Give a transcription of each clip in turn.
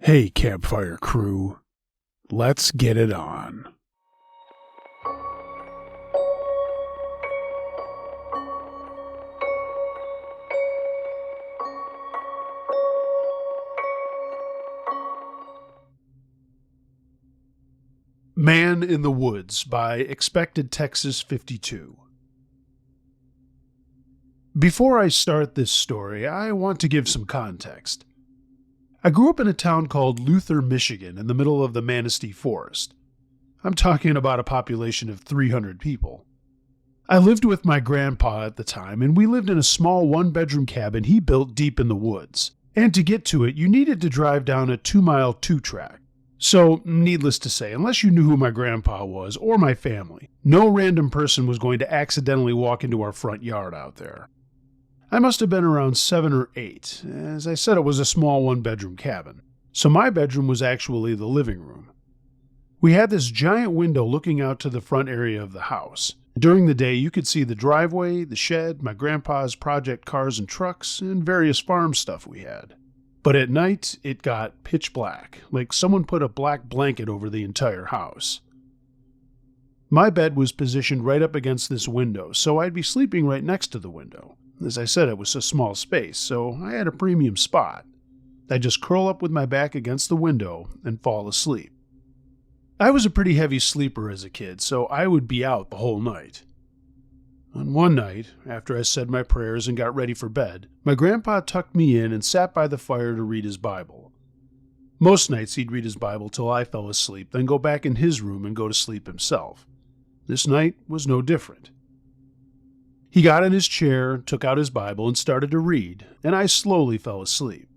Hey, campfire crew, let's get it on. Man in the Woods by Expected Texas 52. Before I start this story, I want to give some context. I grew up in a town called Luther, Michigan, in the middle of the Manistee Forest. I'm talking about a population of 300 people. I lived with my grandpa at the time, and we lived in a small one-bedroom cabin he built deep in the woods. And to get to it, you needed to drive down a 2-mile two-track. So, needless to say, unless you knew who my grandpa was or my family, no random person was going to accidentally walk into our front yard out there. I must have been around 7 or 8. As I said, it was a small one-bedroom cabin, so my bedroom was actually the living room. We had this giant window looking out to the front area of the house. During the day, you could see the driveway, the shed, my grandpa's project cars and trucks, and various farm stuff we had. But at night, it got pitch black, like someone put a black blanket over the entire house. My bed was positioned right up against this window, so I'd be sleeping right next to the window. As I said, it was a small space, so I had a premium spot. I'd just curl up with my back against the window and fall asleep. I was a pretty heavy sleeper as a kid, so I would be out the whole night. On one night, after I said my prayers and got ready for bed, my grandpa tucked me in and sat by the fire to read his Bible. Most nights he'd read his Bible till I fell asleep, then go back in his room and go to sleep himself. This night was no different. He got in his chair, took out his Bible, and started to read, and I slowly fell asleep.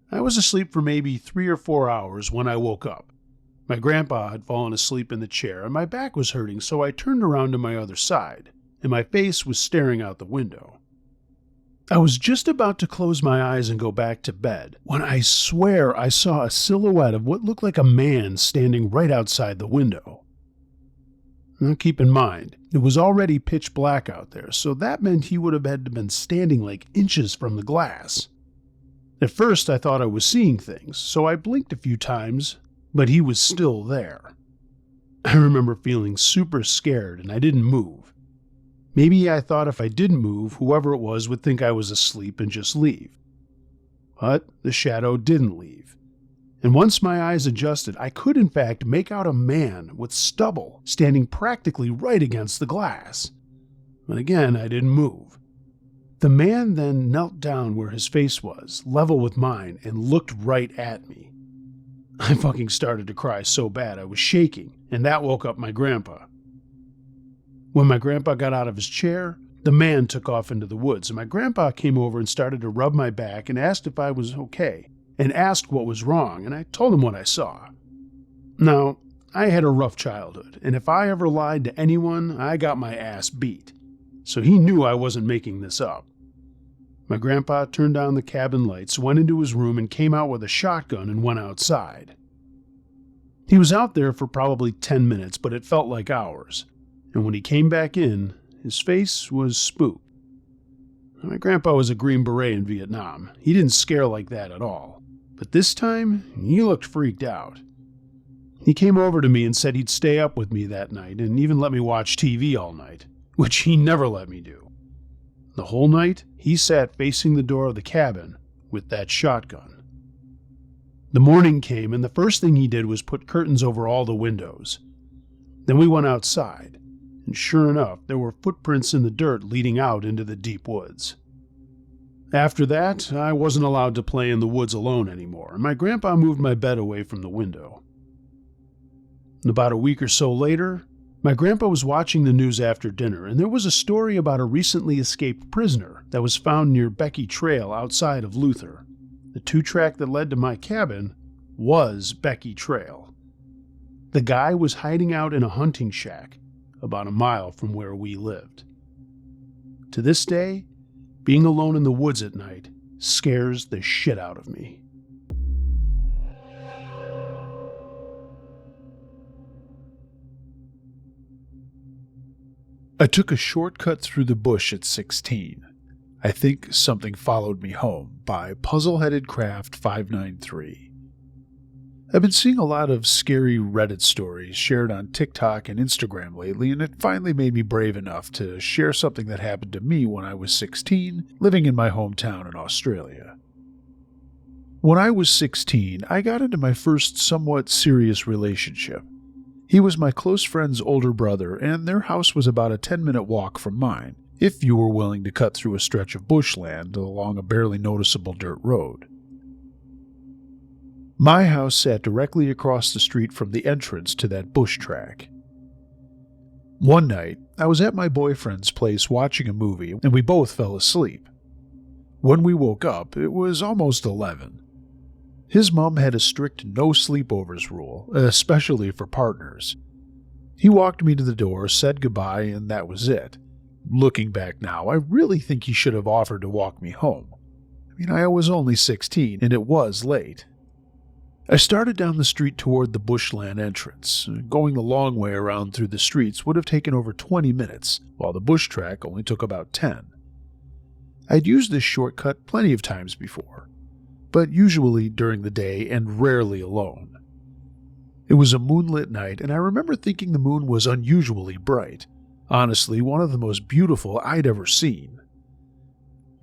I was asleep for maybe 3 or 4 hours when I woke up. My grandpa had fallen asleep in the chair, and my back was hurting, so I turned around to my other side, and my face was staring out the window. I was just about to close my eyes and go back to bed, when I swear I saw a silhouette of what looked like a man standing right outside the window. Now keep in mind, it was already pitch black out there, so that meant he would have had to been standing like inches from the glass. At first I thought I was seeing things, so I blinked a few times, but he was still there. I remember feeling super scared and I didn't move. Maybe I thought if I didn't move, whoever it was would think I was asleep and just leave. But the shadow didn't leave. And once my eyes adjusted, I could in fact make out a man with stubble standing practically right against the glass. But again, I didn't move. The man then knelt down where his face was, level with mine, and looked right at me. I fucking started to cry so bad I was shaking, and that woke up my grandpa. When my grandpa got out of his chair, the man took off into the woods, and my grandpa came over and started to rub my back and asked if I was okay, and asked what was wrong, and I told him what I saw. Now, I had a rough childhood, and if I ever lied to anyone, I got my ass beat, so he knew I wasn't making this up. My grandpa turned down the cabin lights, went into his room, and came out with a shotgun and went outside. He was out there for probably 10 minutes, but it felt like hours, and when he came back in, his face was spooked. My grandpa was a Green Beret in Vietnam. He didn't scare like that at all. But this time, he looked freaked out. He came over to me and said he'd stay up with me that night and even let me watch TV all night, which he never let me do. The whole night, he sat facing the door of the cabin with that shotgun. The morning came, and the first thing he did was put curtains over all the windows. Then we went outside, and sure enough, there were footprints in the dirt leading out into the deep woods. After that, I wasn't allowed to play in the woods alone anymore, and my grandpa moved my bed away from the window. About a week or so later, my grandpa was watching the news after dinner, and there was a story about a recently escaped prisoner that was found near Becky Trail outside of Luther. The two-track that led to my cabin was Becky Trail. The guy was hiding out in a hunting shack about a mile from where we lived. To this day, being alone in the woods at night scares the shit out of me. I took a shortcut through the bush at 16. I think Something Followed Me Home by Puzzle-Headed Craft 593. I've been seeing a lot of scary Reddit stories shared on TikTok and Instagram lately, and it finally made me brave enough to share something that happened to me when I was 16, living in my hometown in Australia. When I was 16, I got into my first somewhat serious relationship. He was my close friend's older brother, and their house was about a 10-minute walk from mine, if you were willing to cut through a stretch of bushland along a barely noticeable dirt road. My house sat directly across the street from the entrance to that bush track. One night, I was at my boyfriend's place watching a movie, and we both fell asleep. When we woke up, it was almost 11. His mom had a strict no sleepovers rule, especially for partners. He walked me to the door, said goodbye, and that was it. Looking back now, I really think he should have offered to walk me home. I was only 16, and it was late. I started down the street toward the bushland entrance. Going the long way around through the streets would have taken over 20 minutes, while the bush track only took about 10. I'd used this shortcut plenty of times before, but usually during the day and rarely alone. It was a moonlit night, and I remember thinking the moon was unusually bright. Honestly, one of the most beautiful I'd ever seen.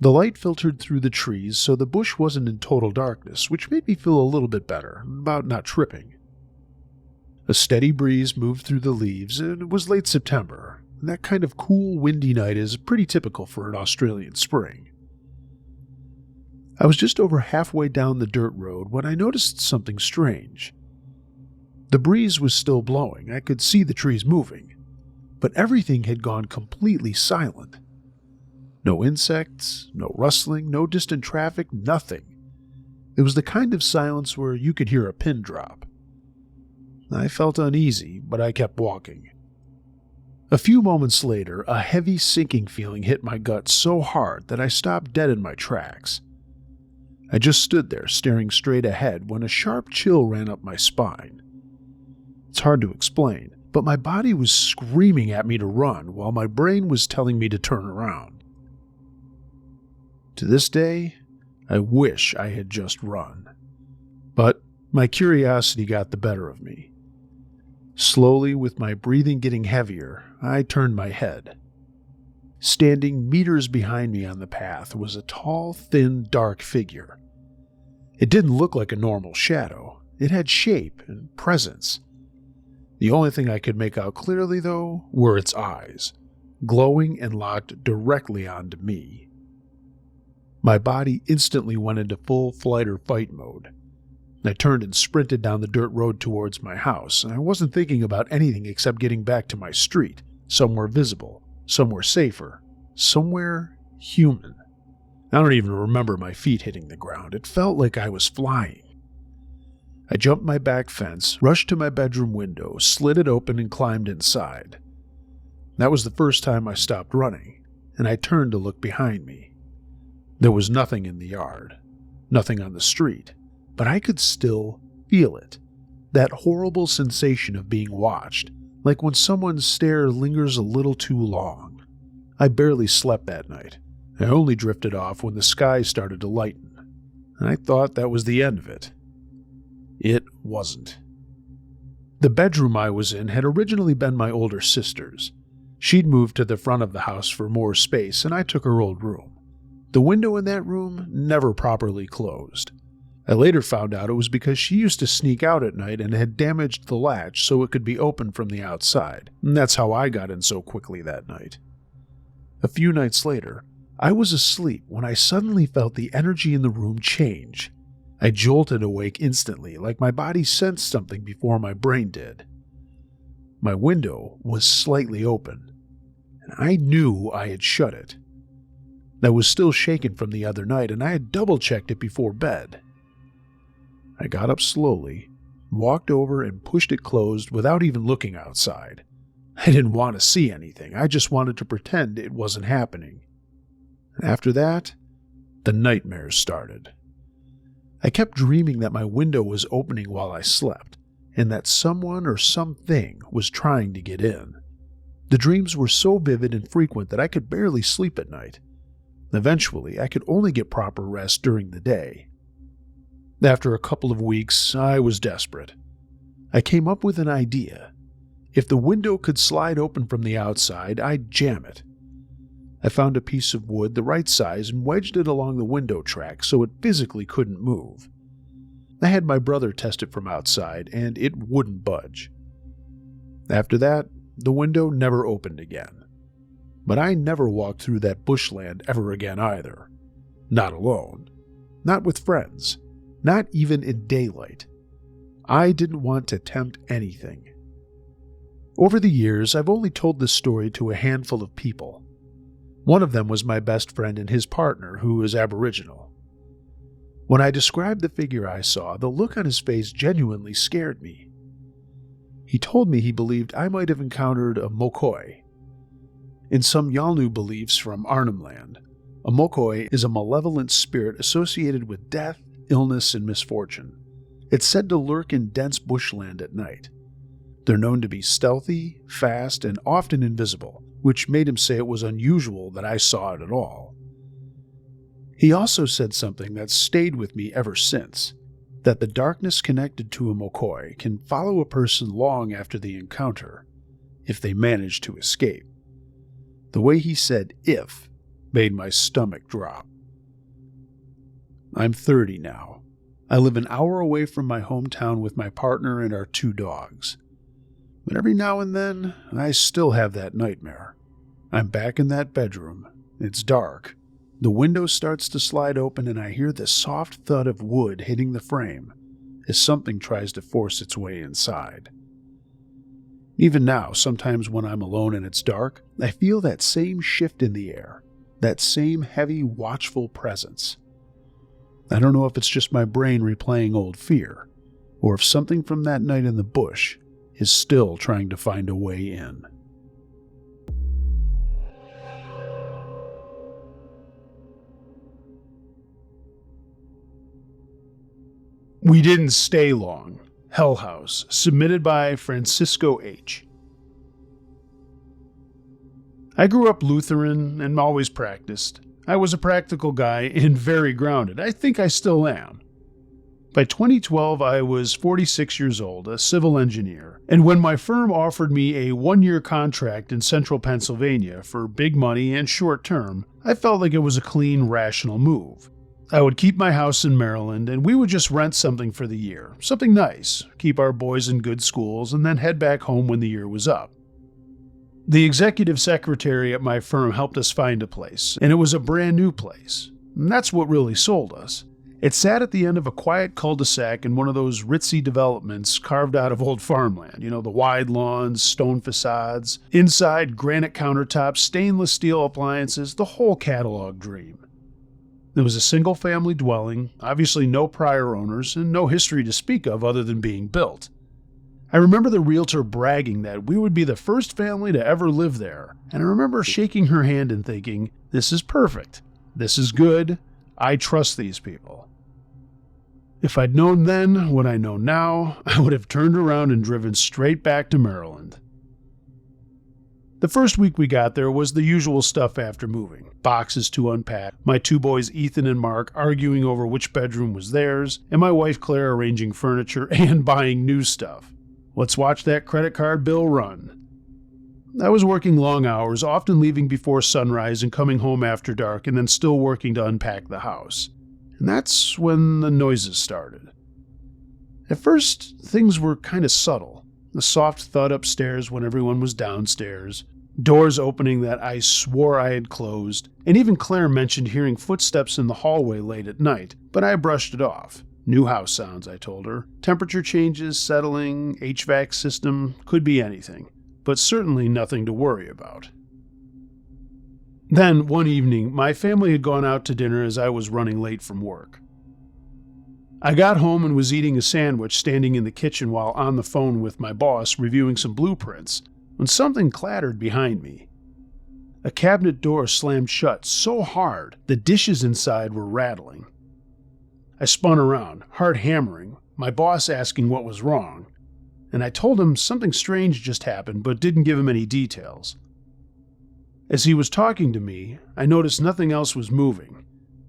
The light filtered through the trees, so the bush wasn't in total darkness, which made me feel a little bit better about not tripping. A steady breeze moved through the leaves, and it was late September. And that kind of cool, windy night is pretty typical for an Australian spring. I was just over halfway down the dirt road when I noticed something strange. The breeze was still blowing, I could see the trees moving, but everything had gone completely silent. No insects, no rustling, no distant traffic, nothing. It was the kind of silence where you could hear a pin drop. I felt uneasy, but I kept walking. A few moments later, a heavy sinking feeling hit my gut so hard that I stopped dead in my tracks. I just stood there staring straight ahead when a sharp chill ran up my spine. It's hard to explain, but my body was screaming at me to run while my brain was telling me to turn around. To this day, I wish I had just run. But my curiosity got the better of me. Slowly, with my breathing getting heavier, I turned my head. Standing meters behind me on the path was a tall, thin, dark figure. It didn't look like a normal shadow. It had shape and presence. The only thing I could make out clearly, though, were its eyes, glowing and locked directly onto me. My body instantly went into full flight or fight mode. I turned and sprinted down the dirt road towards my house, and I wasn't thinking about anything except getting back to my street, somewhere visible, somewhere safer, somewhere human. I don't even remember my feet hitting the ground. It felt like I was flying. I jumped my back fence, rushed to my bedroom window, slid it open, and climbed inside. That was the first time I stopped running, and I turned to look behind me. There was nothing in the yard, nothing on the street, but I could still feel it. That horrible sensation of being watched, like when someone's stare lingers a little too long. I barely slept that night. I only drifted off when the sky started to lighten, and I thought that was the end of it. It wasn't. The bedroom I was in had originally been my older sister's. She'd moved to the front of the house for more space, and I took her old room. The window in that room never properly closed. I later found out it was because she used to sneak out at night and had damaged the latch so it could be opened from the outside, and that's how I got in so quickly that night. A few nights later, I was asleep when I suddenly felt the energy in the room change. I jolted awake instantly, like my body sensed something before my brain did. My window was slightly open, and I knew I had shut it. I was still shaken from the other night, and I had double-checked it before bed. I got up slowly, walked over, and pushed it closed without even looking outside. I didn't want to see anything. I just wanted to pretend it wasn't happening. After that, the nightmares started. I kept dreaming that my window was opening while I slept, and that someone or something was trying to get in. The dreams were so vivid and frequent that I could barely sleep at night. Eventually, I could only get proper rest during the day. After a couple of weeks, I was desperate. I came up with an idea. If the window could slide open from the outside, I'd jam it. I found a piece of wood the right size and wedged it along the window track so it physically couldn't move. I had my brother test it from outside, and it wouldn't budge. After that, the window never opened again. But I never walked through that bushland ever again either. Not alone. Not with friends. Not even in daylight. I didn't want to tempt anything. Over the years, I've only told this story to a handful of people. One of them was my best friend and his partner, who is Aboriginal. When I described the figure I saw, the look on his face genuinely scared me. He told me he believed I might have encountered a Mokoi. In some Yalnu beliefs from Arnhem Land, a Mokoi is a malevolent spirit associated with death, illness, and misfortune. It's said to lurk in dense bushland at night. They're known to be stealthy, fast, and often invisible, which made him say it was unusual that I saw it at all. He also said something that stayed with me ever since, that the darkness connected to a Mokoi can follow a person long after the encounter, if they manage to escape. The way he said "if" made my stomach drop. I'm 30 now. I live an hour away from my hometown with my partner and our 2 dogs. But every now and then, I still have that nightmare. I'm back in that bedroom. It's dark. The window starts to slide open and I hear the soft thud of wood hitting the frame as something tries to force its way inside. Even now, sometimes when I'm alone and it's dark, I feel that same shift in the air, that same heavy, watchful presence. I don't know if it's just my brain replaying old fear, or if something from that night in the bush is still trying to find a way in. We Didn't Stay Long. Hell House, submitted by Francisco H. I grew up Lutheran and always practiced. I was a practical guy and very grounded. I think I still am. By 2012, I was 46 years old, a civil engineer, and when my firm offered me a 1-year contract in central Pennsylvania for big money and short term, I felt like it was a clean, rational move. I would keep my house in Maryland, and we would just rent something for the year, something nice, keep our boys in good schools, and then head back home when the year was up. The executive secretary at my firm helped us find a place, and it was a brand new place. And that's what really sold us. It sat at the end of a quiet cul-de-sac in one of those ritzy developments carved out of old farmland. You know, the wide lawns, stone facades, inside granite countertops, stainless steel appliances, the whole catalog dream. It was a single-family dwelling, obviously no prior owners, and no history to speak of other than being built. I remember the realtor bragging that we would be the first family to ever live there, and I remember shaking her hand and thinking, this is perfect, this is good, I trust these people. If I'd known then what I know now, I would have turned around and driven straight back to Maryland. The first week we got there was the usual stuff after moving. Boxes to unpack, my 2 boys Ethan and Mark arguing over which bedroom was theirs, and my wife Claire arranging furniture and buying new stuff. Let's watch that credit card bill run. I was working long hours, often leaving before sunrise and coming home after dark, and then still working to unpack the house. And that's when the noises started. At first, things were kind of subtle. The soft thud upstairs when everyone was downstairs, doors opening that I swore I had closed, and even Claire mentioned hearing footsteps in the hallway late at night, but I brushed it off. New house sounds, I told her. Temperature changes, settling, HVAC system, could be anything, but certainly nothing to worry about. Then, one evening, my family had gone out to dinner as I was running late from work. I got home and was eating a sandwich standing in the kitchen while on the phone with my boss reviewing some blueprints when something clattered behind me. A cabinet door slammed shut so hard the dishes inside were rattling. I spun around, heart hammering, my boss asking what was wrong, and I told him something strange just happened but didn't give him any details. As he was talking to me, I noticed nothing else was moving,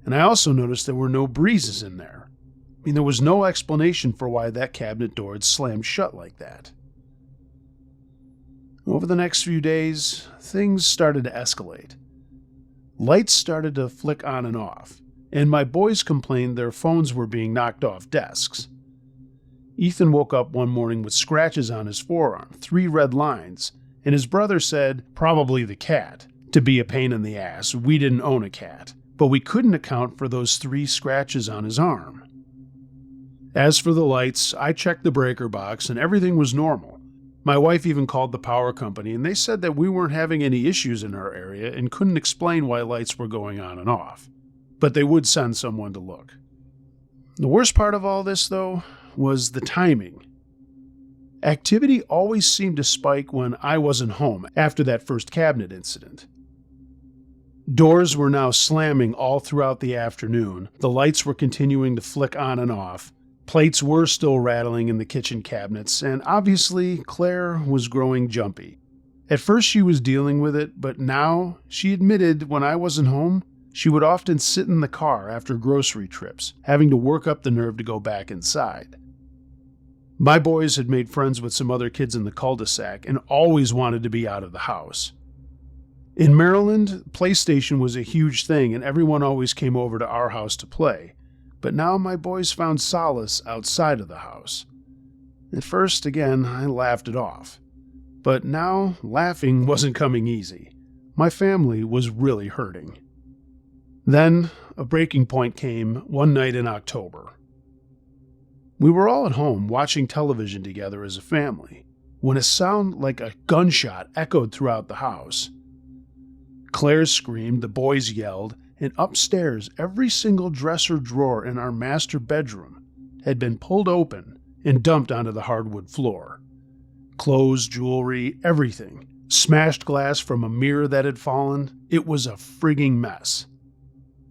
and I also noticed there were no breezes in there. There was no explanation for why that cabinet door had slammed shut like that. Over the next few days, things started to escalate. Lights started to flick on and off, and my boys complained their phones were being knocked off desks. Ethan woke up one morning with scratches on his forearm, 3 red lines, and his brother said, probably the cat, to be a pain in the ass. We didn't own a cat, but we couldn't account for those 3 scratches on his arm. As for the lights, I checked the breaker box and everything was normal. My wife even called the power company and they said that we weren't having any issues in our area and couldn't explain why lights were going on and off, but they would send someone to look. The worst part of all this, though, was the timing. Activity always seemed to spike when I wasn't home after that first cabinet incident. Doors were now slamming all throughout the afternoon, the lights were continuing to flick on and off, plates were still rattling in the kitchen cabinets, and obviously Claire was growing jumpy. At first she was dealing with it, but now, she admitted when I wasn't home, she would often sit in the car after grocery trips, having to work up the nerve to go back inside. My boys had made friends with some other kids in the cul-de-sac and always wanted to be out of the house. In Maryland, PlayStation was a huge thing and everyone always came over to our house to play. But now my boys found solace outside of the house. At first, again, I laughed it off. But now, laughing wasn't coming easy. My family was really hurting. Then, a breaking point came one night in October. We were all at home watching television together as a family, when a sound like a gunshot echoed throughout the house. Claire screamed, the boys yelled, and upstairs, every single dresser drawer in our master bedroom had been pulled open and dumped onto the hardwood floor. Clothes, jewelry, everything. Smashed glass from a mirror that had fallen. It was a frigging mess.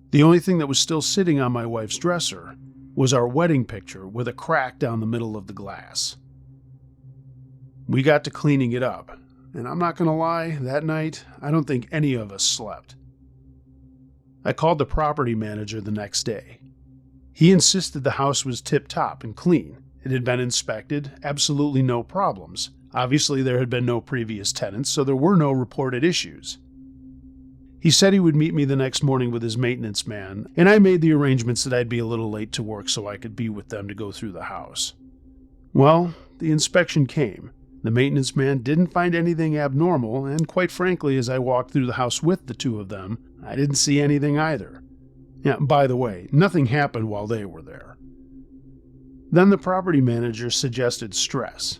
The only thing that was still sitting on my wife's dresser was our wedding picture with a crack down the middle of the glass. We got to cleaning it up, and I'm not going to lie, that night, I don't think any of us slept. I called the property manager the next day. He insisted the house was tip-top and clean. It had been inspected, absolutely no problems. Obviously, there had been no previous tenants, so there were no reported issues. He said he would meet me the next morning with his maintenance man, and I made the arrangements that I'd be a little late to work so I could be with them to go through the house. Well, the inspection came. The maintenance man didn't find anything abnormal, and quite frankly, as I walked through the house with the two of them, I didn't see anything either. Yeah, by the way, nothing happened while they were there. Then the property manager suggested stress.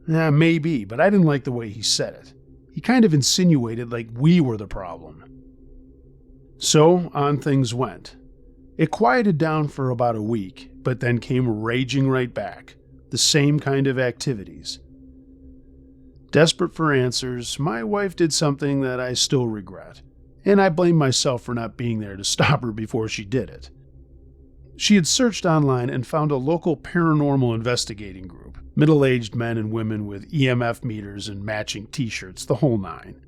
Yeah, maybe, but I didn't like the way he said it. He kind of insinuated like we were the problem. So, on things went. It quieted down for about a week, but then came raging right back. The same kind of activities. Desperate for answers, my wife did something that I still regret, and I blame myself for not being there to stop her before she did it. She had searched online and found a local paranormal investigating group, middle-aged men and women with EMF meters and matching t-shirts, the whole nine.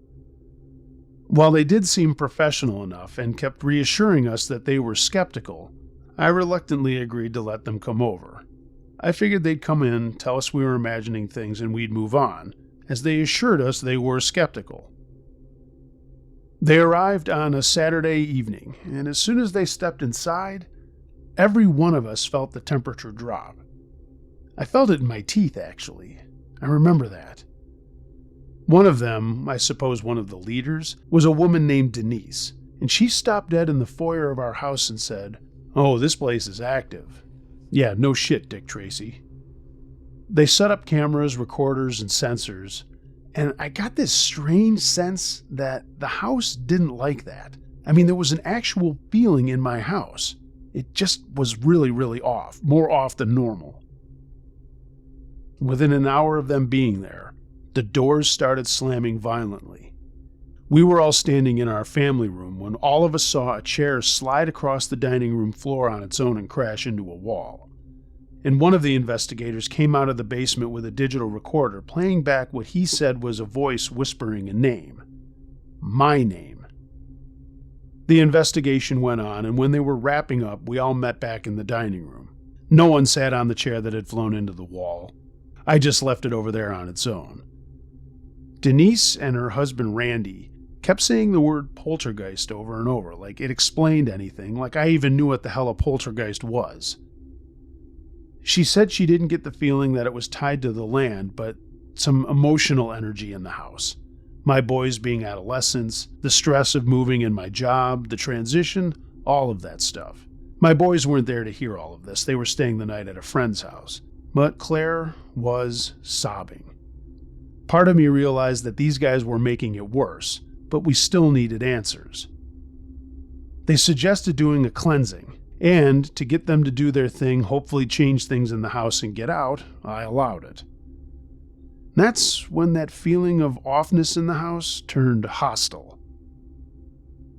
While they did seem professional enough and kept reassuring us that they were skeptical, I reluctantly agreed to let them come over. I figured they'd come in, tell us we were imagining things, and we'd move on, as they assured us they were skeptical. They arrived on a Saturday evening, and as soon as they stepped inside, every one of us felt the temperature drop. I felt it in my teeth, actually. I remember that. One of them, I suppose one of the leaders, was a woman named Denise, and she stopped dead in the foyer of our house and said, "Oh, this place is active." Yeah, no shit, Dick Tracy. They set up cameras, recorders, and sensors, and I got this strange sense that the house didn't like that. I mean, there was an actual feeling in my house. It just was really, really off, more off than normal. Within an hour of them being there, the doors started slamming violently. We were all standing in our family room when all of us saw a chair slide across the dining room floor on its own and crash into a wall. And one of the investigators came out of the basement with a digital recorder playing back what he said was a voice whispering a name. My name. The investigation went on, and when they were wrapping up, we all met back in the dining room. No one sat on the chair that had flown into the wall. I just left it over there on its own. Denise and her husband Randy kept saying the word poltergeist over and over, like it explained anything, like I even knew what the hell a poltergeist was. She said she didn't get the feeling that it was tied to the land, but some emotional energy in the house. My boys being adolescents, the stress of moving in my job, the transition, all of that stuff. My boys weren't there to hear all of this. They were staying the night at a friend's house. But Claire was sobbing. Part of me realized that these guys were making it worse, but we still needed answers. They suggested doing a cleansing, and to get them to do their thing, hopefully change things in the house and get out, I allowed it. That's when that feeling of offness in the house turned hostile.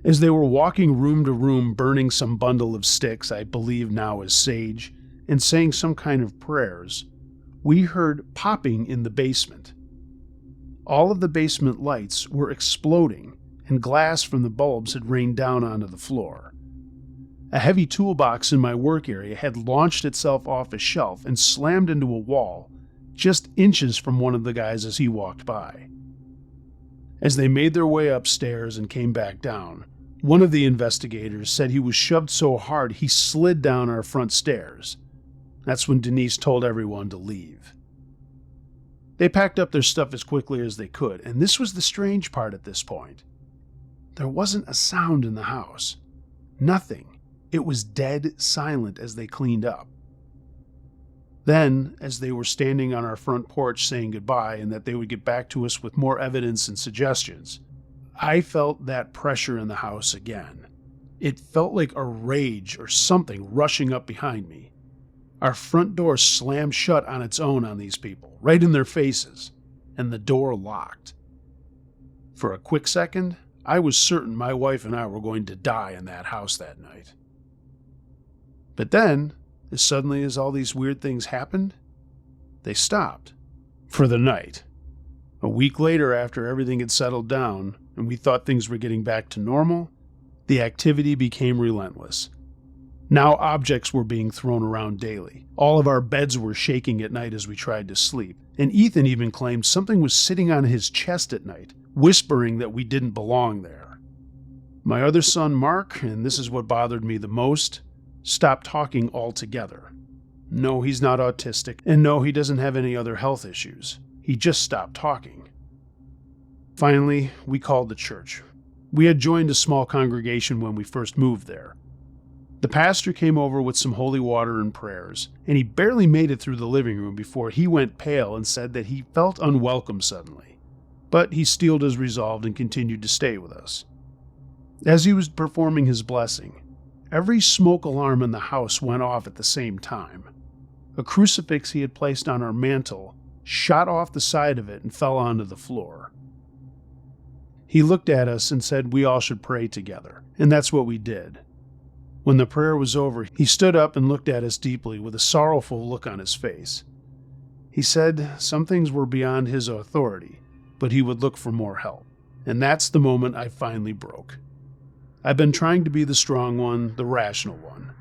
As they were walking room to room burning some bundle of sticks I believe now is sage, and saying some kind of prayers, we heard popping in the basement. All of the basement lights were exploding, and glass from the bulbs had rained down onto the floor. A heavy toolbox in my work area had launched itself off a shelf and slammed into a wall, just inches from one of the guys as he walked by. As they made their way upstairs and came back down, one of the investigators said he was shoved so hard he slid down our front stairs. That's when Denise told everyone to leave. They packed up their stuff as quickly as they could, and this was the strange part at this point. There wasn't a sound in the house. Nothing. It was dead silent as they cleaned up. Then, as they were standing on our front porch saying goodbye and that they would get back to us with more evidence and suggestions, I felt that pressure in the house again. It felt like a rage or something rushing up behind me. Our front door slammed shut on its own on these people, right in their faces, and the door locked. For a quick second, I was certain my wife and I were going to die in that house that night. But then, as suddenly as all these weird things happened, they stopped. For the night. A week later, after everything had settled down, and we thought things were getting back to normal, the activity became relentless. Now objects were being thrown around daily. All of our beds were shaking at night as we tried to sleep, and Ethan even claimed something was sitting on his chest at night, whispering that we didn't belong there. My other son, Mark, and this is what bothered me the most, stopped talking altogether. No, he's not autistic, and no, he doesn't have any other health issues. He just stopped talking. Finally, we called the church. We had joined a small congregation when we first moved there. The pastor came over with some holy water and prayers, and he barely made it through the living room before he went pale and said that he felt unwelcome suddenly. But he steeled his resolve and continued to stay with us. As he was performing his blessing, every smoke alarm in the house went off at the same time. A crucifix he had placed on our mantel shot off the side of it and fell onto the floor. He looked at us and said we all should pray together, and that's what we did. When the prayer was over, he stood up and looked at us deeply with a sorrowful look on his face. He said some things were beyond his authority, but he would look for more help. And that's the moment I finally broke. I've been trying to be the strong one, the rational one.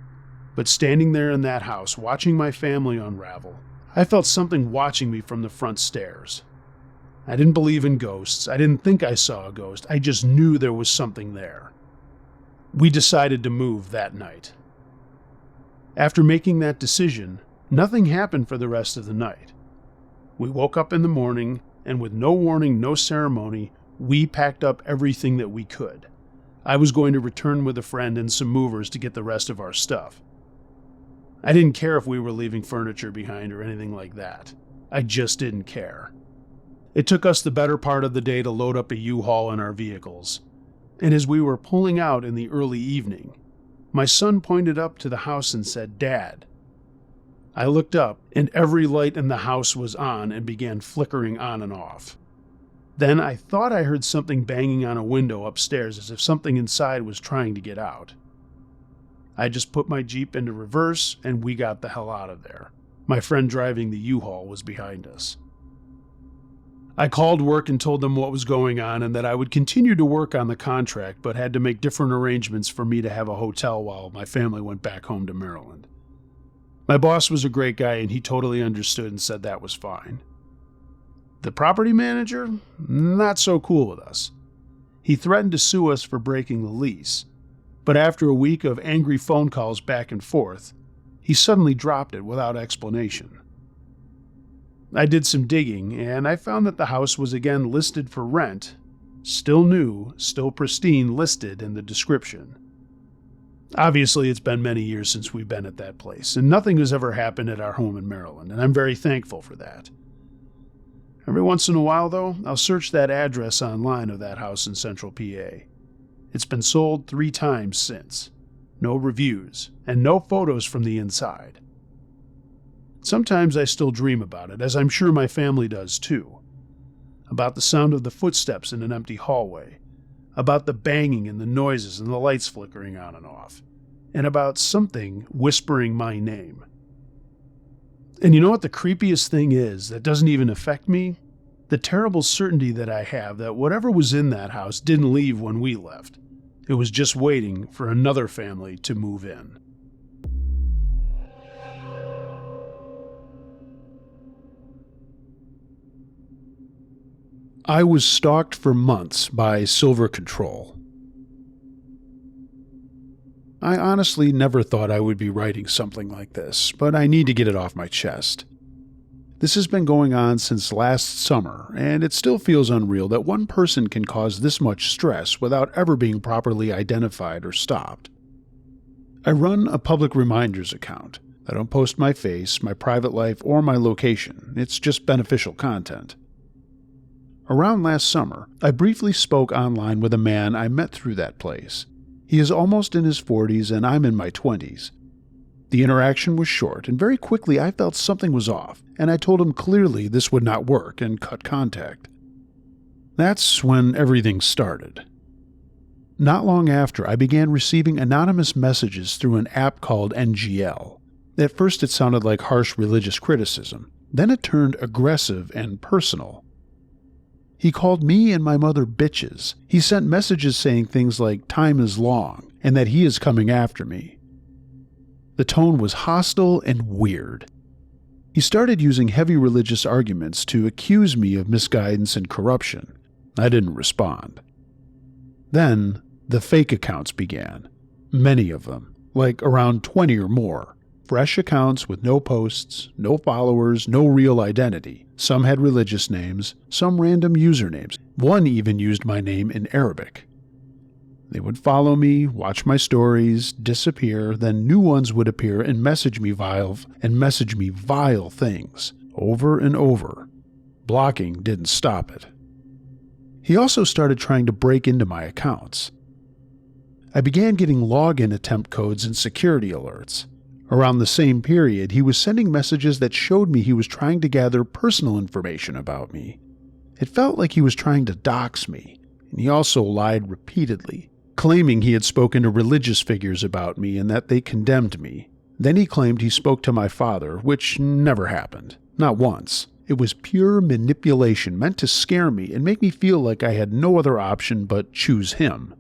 But standing there in that house, watching my family unravel, I felt something watching me from the front stairs. I didn't believe in ghosts. I didn't think I saw a ghost. I just knew there was something there. We decided to move that night. After making that decision, nothing happened for the rest of the night. We woke up in the morning, and with no warning, no ceremony, we packed up everything that we could. I was going to return with a friend and some movers to get the rest of our stuff. I didn't care if we were leaving furniture behind or anything like that. I just didn't care. It took us the better part of the day to load up a U-Haul in our vehicles. And as we were pulling out in the early evening, my son pointed up to the house and said, "Dad." I looked up, and every light in the house was on and began flickering on and off. Then I thought I heard something banging on a window upstairs as if something inside was trying to get out. I just put my Jeep into reverse, and we got the hell out of there. My friend driving the U-Haul was behind us. I called work and told them what was going on and that I would continue to work on the contract but had to make different arrangements for me to have a hotel while my family went back home to Maryland. My boss was a great guy and he totally understood and said that was fine. The property manager? Not so cool with us. He threatened to sue us for breaking the lease, but after a week of angry phone calls back and forth, he suddenly dropped it without explanation. I did some digging, and I found that the house was again listed for rent, still new, still pristine, listed in the description. Obviously, it's been many years since we've been at that place, and nothing has ever happened at our home in Maryland, and I'm very thankful for that. Every once in a while, though, I'll search that address online of that house in central PA. It's been sold 3 times since. No reviews, and no photos from the inside. Sometimes I still dream about it, as I'm sure my family does too. About the sound of the footsteps in an empty hallway, about the banging and the noises and the lights flickering on and off, and about something whispering my name. And you know what the creepiest thing is that doesn't even affect me? The terrible certainty that I have that whatever was in that house didn't leave when we left. It was just waiting for another family to move in. I was stalked for months by Silver Control. I honestly never thought I would be writing something like this, but I need to get it off my chest. This has been going on since last summer, and it still feels unreal that one person can cause this much stress without ever being properly identified or stopped. I run a public reminders account. I don't post my face, my private life, or my location. It's just beneficial content. Around last summer, I briefly spoke online with a man I met through that place. He is almost in his 40s and I'm in my 20s. The interaction was short, and very quickly I felt something was off, and I told him clearly this would not work and cut contact. That's when everything started. Not long after, I began receiving anonymous messages through an app called NGL. At first it sounded like harsh religious criticism, then it turned aggressive and personal. He called me and my mother bitches. He sent messages saying things like time is long and that he is coming after me. The tone was hostile and weird. He started using heavy religious arguments to accuse me of misguidance and corruption. I didn't respond. Then the fake accounts began. Many of them, like around 20 or more. Fresh accounts with no posts, no followers, no real identity. Some had religious names, some random usernames. One even used my name in Arabic. They would follow me, watch my stories, disappear, then new ones would appear and message me vile things, over and over. Blocking didn't stop it. He also started trying to break into my accounts. I began getting login attempt codes and security alerts. Around the same period, he was sending messages that showed me he was trying to gather personal information about me. It felt like he was trying to dox me, and he also lied repeatedly, claiming he had spoken to religious figures about me and that they condemned me. Then he claimed he spoke to my father, which never happened. Not once. It was pure manipulation meant to scare me and make me feel like I had no other option but choose him.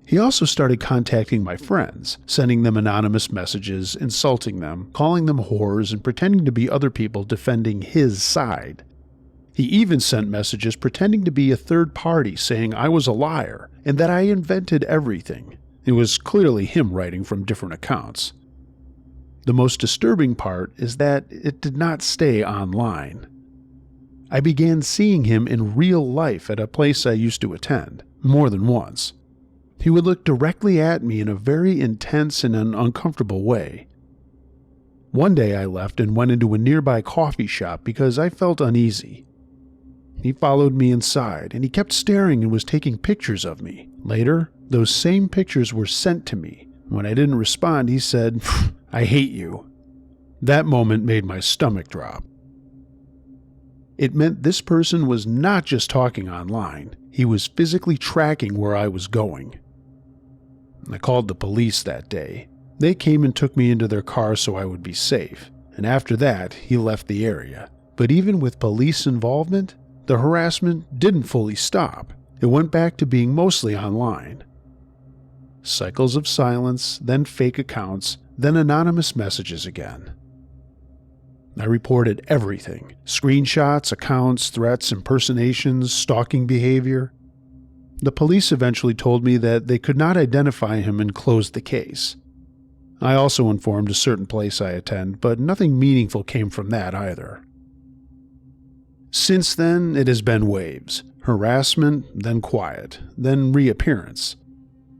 He also started contacting my friends, sending them anonymous messages, insulting them, calling them whores, and pretending to be other people defending his side. He even sent messages pretending to be a third party, saying I was a liar and that I invented everything. It was clearly him writing from different accounts. The most disturbing part is that it did not stay online. I began seeing him in real life at a place I used to attend, more than once. He would look directly at me in a very intense and an uncomfortable way. One day I left and went into a nearby coffee shop because I felt uneasy. He followed me inside, and he kept staring and was taking pictures of me. Later, those same pictures were sent to me. When I didn't respond, he said, "I hate you." That moment made my stomach drop. It meant this person was not just talking online. He was physically tracking where I was going. I called the police that day. They came and took me into their car so I would be safe, and after that, he left the area. But even with police involvement, the harassment didn't fully stop. It went back to being mostly online. Cycles of silence, then fake accounts, then anonymous messages again. I reported everything: screenshots, accounts, threats, impersonations, stalking behavior. The police eventually told me that they could not identify him and closed the case. I also informed a certain place I attend, but nothing meaningful came from that either. Since then, it has been waves: harassment, then quiet, then reappearance.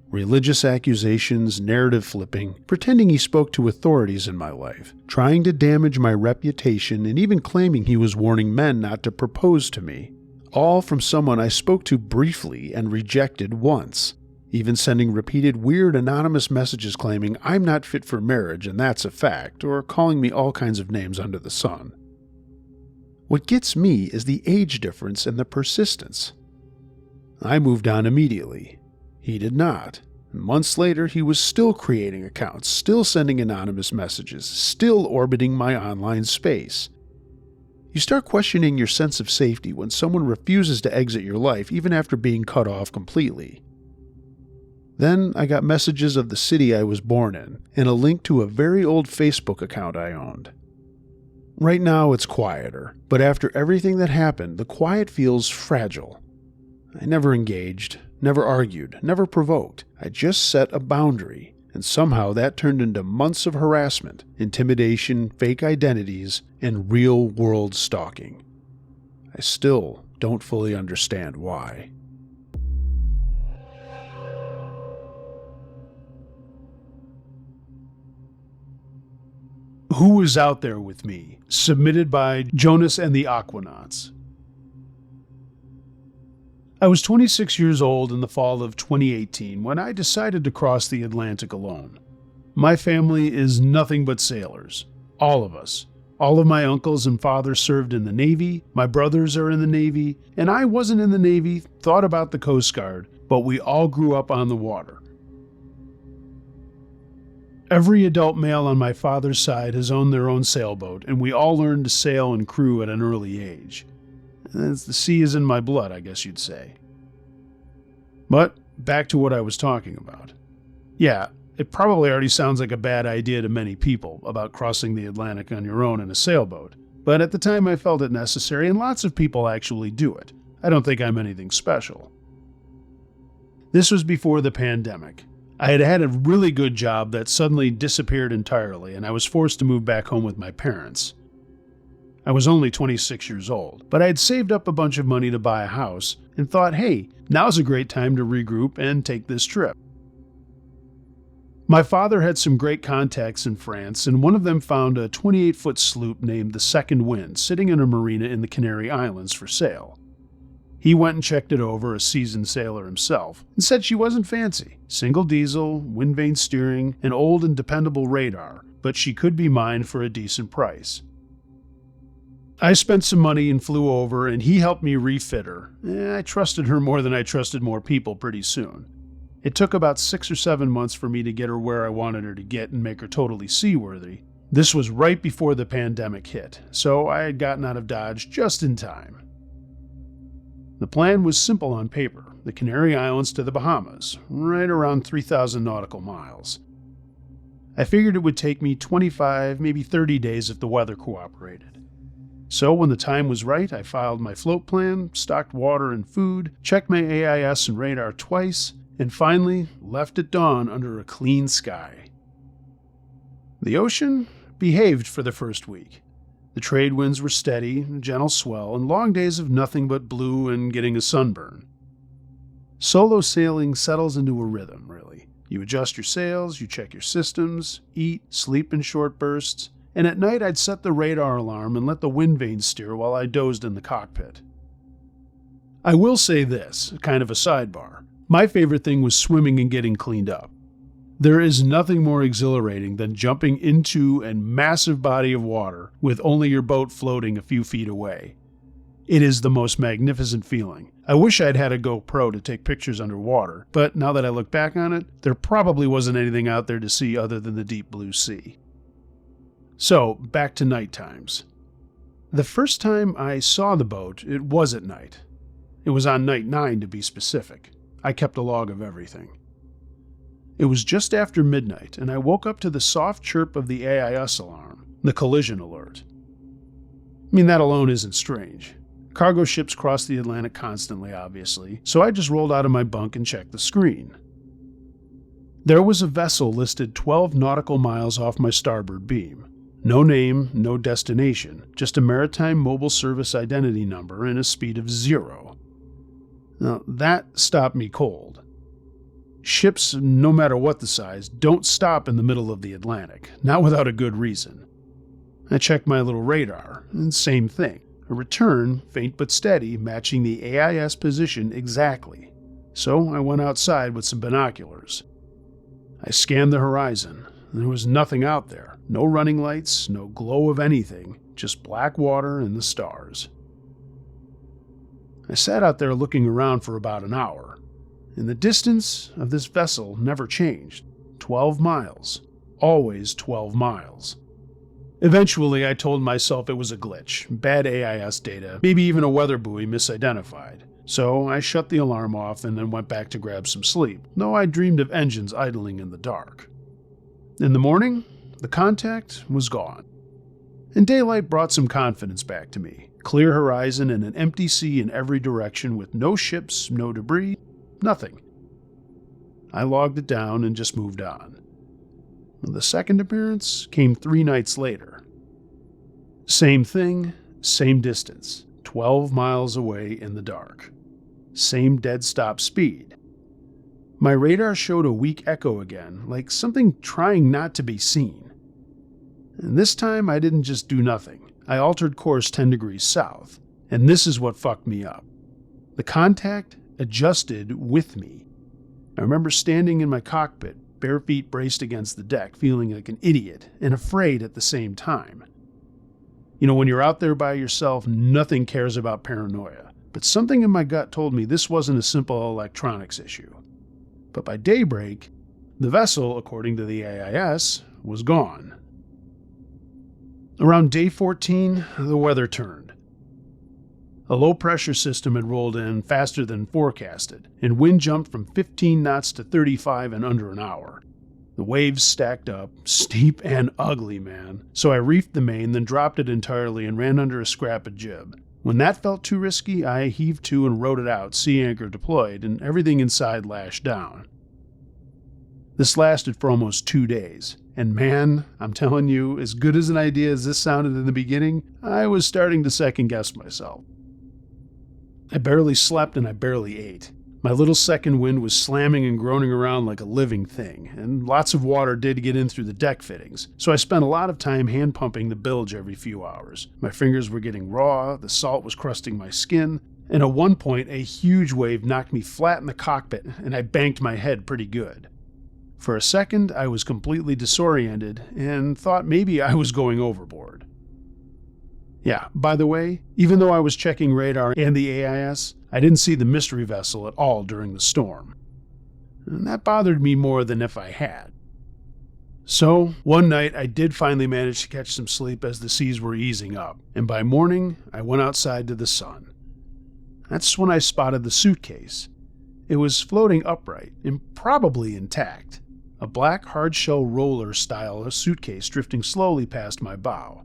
Religious accusations, narrative flipping, pretending he spoke to authorities in my life, trying to damage my reputation, and even claiming he was warning men not to propose to me. All from someone I spoke to briefly and rejected once, even sending repeated weird anonymous messages claiming I'm not fit for marriage and that's a fact, or calling me all kinds of names under the sun. What gets me is the age difference and the persistence. I moved on immediately. He did not. Months later, he was still creating accounts, still sending anonymous messages, still orbiting my online space. You start questioning your sense of safety when someone refuses to exit your life even after being cut off completely. Then I got messages of the city I was born in, and a link to a very old Facebook account I owned. Right now it's quieter, but after everything that happened, the quiet feels fragile. I never engaged, never argued, never provoked. I just set a boundary, and somehow that turned into months of harassment, intimidation, fake identities, and real-world stalking. I still don't fully understand why. Who is Out There With Me? Submitted by Jonas and the Aquanauts. I was 26 years old in the fall of 2018 when I decided to cross the Atlantic alone. My family is nothing but sailors. All of us. All of my uncles and fathers served in the Navy, my brothers are in the Navy, and I wasn't in the Navy, thought about the Coast Guard, but we all grew up on the water. Every adult male on my father's side has owned their own sailboat, and we all learned to sail and crew at an early age. The sea is in my blood, I guess you'd say. But back to what I was talking about. Yeah, it probably already sounds like a bad idea to many people about crossing the Atlantic on your own in a sailboat, but at the time I felt it necessary, and lots of people actually do it. I don't think I'm anything special. This was before the pandemic. I had had a really good job that suddenly disappeared entirely, and I was forced to move back home with my parents. I was only 26 years old, but I had saved up a bunch of money to buy a house and thought, hey, now's a great time to regroup and take this trip. My father had some great contacts in France, and one of them found a 28-foot sloop named the Second Wind sitting in a marina in the Canary Islands for sale. He went and checked it over, a seasoned sailor himself, and said she wasn't fancy. Single diesel, wind vane steering, and old and dependable radar, but she could be mine for a decent price. I spent some money and flew over, and he helped me refit her. I trusted her more than I trusted more people pretty soon. It took about 6 or 7 months for me to get her where I wanted her to get and make her totally seaworthy. This was right before the pandemic hit, so I had gotten out of Dodge just in time. The plan was simple on paper: the Canary Islands to the Bahamas, right around 3,000 nautical miles. I figured it would take me 25, maybe 30 days if the weather cooperated. So when the time was right, I filed my float plan, stocked water and food, checked my AIS and radar twice, and finally left at dawn under a clean sky. The ocean behaved for the first week. The trade winds were steady, a gentle swell, and long days of nothing but blue and getting a sunburn. Solo sailing settles into a rhythm, really. You adjust your sails, you check your systems, eat, sleep in short bursts, and at night I'd set the radar alarm and let the wind vane steer while I dozed in the cockpit. I will say this, kind of a sidebar. My favorite thing was swimming and getting cleaned up. There is nothing more exhilarating than jumping into a massive body of water with only your boat floating a few feet away. It is the most magnificent feeling. I wish I'd had a GoPro to take pictures underwater, but now that I look back on it, there probably wasn't anything out there to see other than the deep blue sea. So, back to night times. The first time I saw the boat, it was at night. It was on night 9 to be specific. I kept a log of everything. It was just after midnight, and I woke up to the soft chirp of the AIS alarm, the collision alert. I mean, that alone isn't strange. Cargo ships cross the Atlantic constantly, obviously, so I just rolled out of my bunk and checked the screen. There was a vessel listed 12 nautical miles off my starboard beam. No name, no destination, just a Maritime Mobile Service identity number and a speed of 0. Now, that stopped me cold. Ships, no matter what the size, don't stop in the middle of the Atlantic, not without a good reason. I checked my little radar, and same thing. A return, faint but steady, matching the AIS position exactly. So I went outside with some binoculars. I scanned the horizon. There was nothing out there. No running lights, no glow of anything, just black water and the stars. I sat out there looking around for about an hour, and the distance of this vessel never changed. 12 miles. Always 12 miles. Eventually, I told myself it was a glitch, bad AIS data, maybe even a weather buoy misidentified. So I shut the alarm off and then went back to grab some sleep, though I dreamed of engines idling in the dark. In the morning, the contact was gone. And daylight brought some confidence back to me. Clear horizon and an empty sea in every direction with no ships, no debris, nothing. I logged it down and just moved on. The second appearance came 3 nights later. Same thing, same distance, 12 miles away in the dark. Same dead stop speed. My radar showed a weak echo again, like something trying not to be seen. And this time I didn't just do nothing. I altered course 10 degrees south, and this is what fucked me up. The contact adjusted with me. I remember standing in my cockpit, bare feet braced against the deck, feeling like an idiot and afraid at the same time. You know, when you're out there by yourself, nothing cares about paranoia. But something in my gut told me this wasn't a simple electronics issue. But by daybreak, the vessel, according to the AIS, was gone. Around day 14, the weather turned. A low-pressure system had rolled in faster than forecasted, and wind jumped from 15 knots to 35 in under an hour. The waves stacked up, steep and ugly, man. So I reefed the main, then dropped it entirely and ran under a scrap of jib. When that felt too risky, I heaved to and rode it out, sea anchor deployed, and everything inside lashed down. This lasted for almost 2 days. And man, I'm telling you, as good as an idea as this sounded in the beginning, I was starting to second-guess myself. I barely slept and I barely ate. My little second wind was slamming and groaning around like a living thing, and lots of water did get in through the deck fittings, so I spent a lot of time hand-pumping the bilge every few hours. My fingers were getting raw, the salt was crusting my skin, and at one point a huge wave knocked me flat in the cockpit and I banked my head pretty good. For a second, I was completely disoriented and thought maybe I was going overboard. Yeah, by the way, even though I was checking radar and the AIS, I didn't see the mystery vessel at all during the storm. And that bothered me more than if I had. So, one night I did finally manage to catch some sleep as the seas were easing up, and by morning I went outside to the sun. That's when I spotted the suitcase. It was floating upright and probably intact. A black hard-shell roller style suitcase drifting slowly past my bow.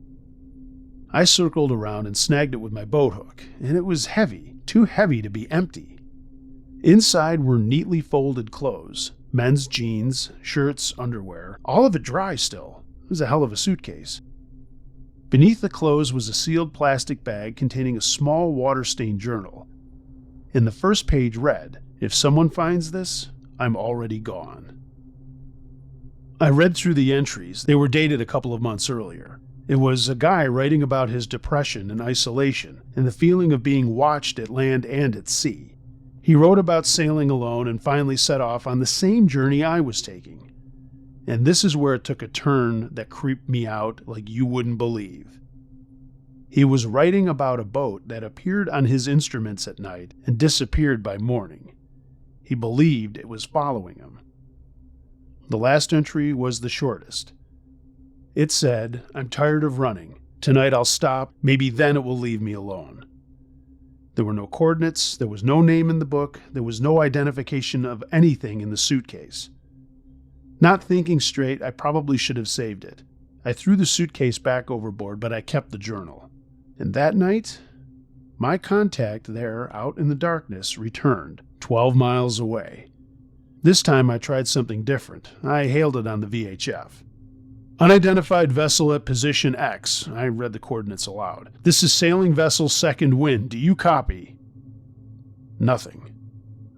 I circled around and snagged it with my boat hook, and it was heavy, too heavy to be empty. Inside were neatly folded clothes, men's jeans, shirts, underwear, all of it dry still. It was a hell of a suitcase. Beneath the clothes was a sealed plastic bag containing a small water-stained journal. And the first page read, "If someone finds this, I'm already gone." I read through the entries. They were dated a couple of months earlier. It was a guy writing about his depression and isolation and the feeling of being watched at land and at sea. He wrote about sailing alone and finally set off on the same journey I was taking. And this is where it took a turn that creeped me out like you wouldn't believe. He was writing about a boat that appeared on his instruments at night and disappeared by morning. He believed it was following him. The last entry was the shortest. It said, "I'm tired of running. Tonight I'll stop. Maybe then it will leave me alone." There were no coordinates. There was no name in the book. There was no identification of anything in the suitcase. Not thinking straight, I probably should have saved it. I threw the suitcase back overboard, but I kept the journal. And that night, my contact there out in the darkness returned, 12 miles away. This time I tried something different. I hailed it on the VHF. Unidentified vessel at position X. I read the coordinates aloud. This is sailing vessel second wind. Do you copy? Nothing.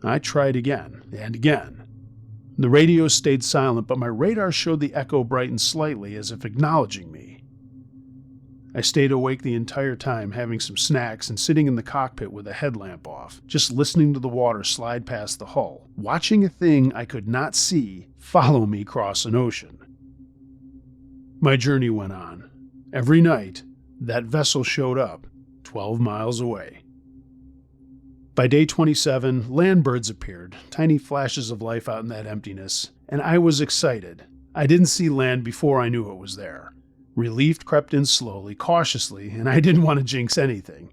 I tried again and again. The radio stayed silent, but my radar showed the echo brighten slightly as if acknowledging me. I stayed awake the entire time, having some snacks and sitting in the cockpit with a headlamp off, just listening to the water slide past the hull, watching a thing I could not see follow me cross an ocean. My journey went on. Every night, that vessel showed up 12 miles away. By day 27, land birds appeared, tiny flashes of life out in that emptiness, and I was excited. I didn't see land before I knew it was there. Relief crept in slowly, cautiously, and I didn't want to jinx anything.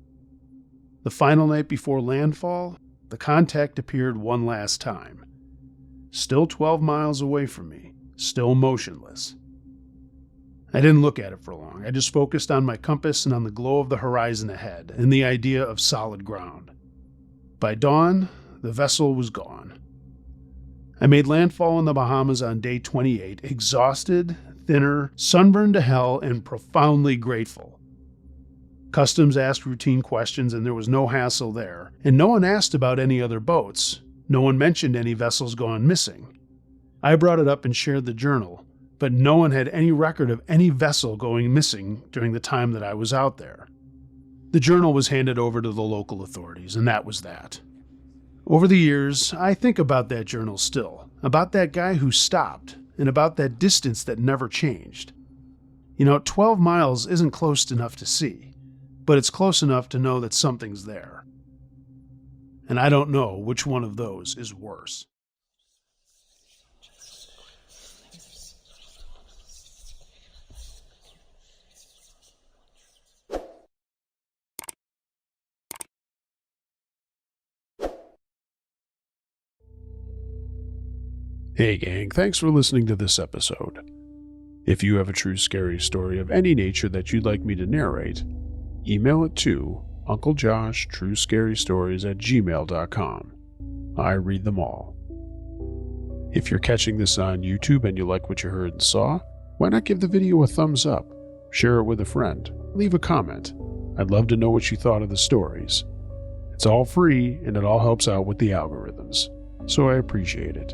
The final night before landfall, the contact appeared one last time. Still 12 miles away from me, still motionless. I didn't look at it for long. I just focused on my compass and on the glow of the horizon ahead, and the idea of solid ground. By dawn, the vessel was gone. I made landfall in the Bahamas on day 28, exhausted, thinner, sunburned to hell, and profoundly grateful. Customs asked routine questions, and there was no hassle there, and no one asked about any other boats. No one mentioned any vessels gone missing. I brought it up and shared the journal, but no one had any record of any vessel going missing during the time that I was out there. The journal was handed over to the local authorities, and that was that. Over the years, I think about that journal still, about that guy who stopped, and about that distance that never changed. 12 miles isn't close enough to see, but it's close enough to know that something's there. And I don't know which one of those is worse. Hey gang, thanks for listening to this episode. If you have a true scary story of any nature that you'd like me to narrate, email it to unclejosh.truescarystories@gmail.com. I read them all. If you're catching this on YouTube and you like what you heard and saw, why not give the video a thumbs up, share it with a friend, leave a comment. I'd love to know what you thought of the stories. It's all free and it all helps out with the algorithms, so I appreciate it.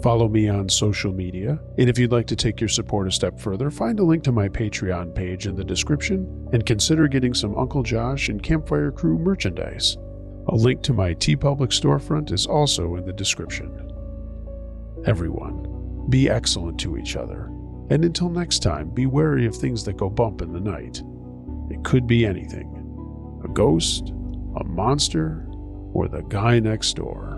Follow me on social media, and if you'd like to take your support a step further, find a link to my Patreon page in the description, and consider getting some Uncle Josh and Campfire Crew merchandise. A link to my TeePublic storefront is also in the description. Everyone, be excellent to each other, and until next time, be wary of things that go bump in the night. It could be anything: a ghost, a monster, or the guy next door.